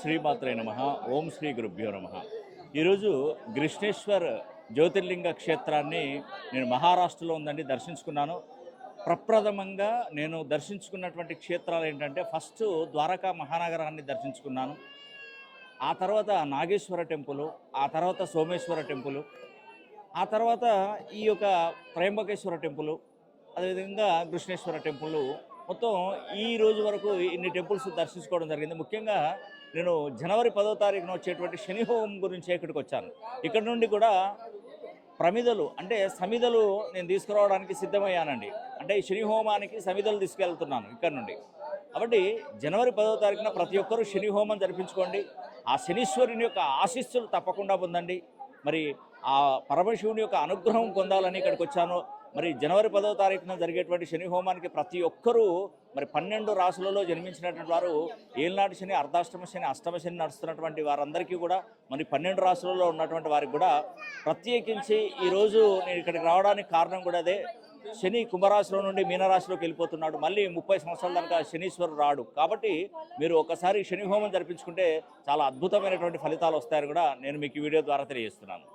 శ్రీమాత్రే నమః. ఓం శ్రీ గురుభ్యో నమః. ఈరోజు గ్రిష్ణేశ్వర్ జ్యోతిర్లింగ క్షేత్రాన్ని నేను మహారాష్ట్రలో ఉందండి దర్శించుకున్నాను. ప్రప్రథమంగా నేను దర్శించుకున్నటువంటి క్షేత్రాలు ఏంటంటే ఫస్ట్ ద్వారకా మహానగరాన్ని దర్శించుకున్నాను. ఆ తర్వాత నాగేశ్వర టెంపుల్, ఆ తర్వాత సోమేశ్వర టెంపుల్, ఆ తర్వాత ఈ యొక్క త్రయంబకేశ్వర టెంపుల్, అదేవిధంగా కృష్ణేశ్వర టెంపుల్, మొత్తం ఈ రోజు వరకు ఇన్ని టెంపుల్స్ దర్శించుకోవడం జరిగింది. ముఖ్యంగా నేను జనవరి 10వ తారీఖున వచ్చేటువంటి శని హోమం గురించి ఇక్కడికి వచ్చాను. ఇక్కడ నుండి కూడా ప్రమిదలు అంటే సమిదలు నేను తీసుకురావడానికి సిద్ధమయ్యానండి. అంటే ఈ శని హోమానికి సమిదలు తీసుకెళ్తున్నాను ఇక్కడ నుండి. కాబట్టి జనవరి 10వ తారీఖున ప్రతి ఒక్కరూ శని హోమం జరిపించుకోండి. ఆ శనీశ్వరుని యొక్క ఆశీస్సులు తప్పకుండా పొందండి. మరి ఆ పరమశివుని యొక్క అనుగ్రహం పొందాలని ఇక్కడికి వచ్చాను. మరి జనవరి 10వ తారీఖున జరిగేటువంటి శని హోమానికి ప్రతి ఒక్కరూ మరి 12 రాశులలో జన్మించినటువంటి వారు ఏలినాటి శని, అర్ధాష్టమ శని, అష్టమ శని నడుస్తున్నటువంటి వారందరికీ కూడా మరి 12 రాశులలో ఉన్నటువంటి వారికి కూడా ప్రత్యేకించి ఈరోజు నేను ఇక్కడికి రావడానికి కారణం కూడా అదే. శని కుంభరాశిలో నుండి మీనరాశిలోకి వెళ్ళిపోతున్నాడు. మళ్ళీ 30 సంవత్సరాల దాకా శనీశ్వరుడు రాడు. కాబట్టి మీరు ఒకసారి శని హోమం జరిపించుకుంటే చాలా అద్భుతమైనటువంటి ఫలితాలు వస్తాయని కూడా నేను మీకు ఈ వీడియో ద్వారా తెలియజేస్తున్నాను.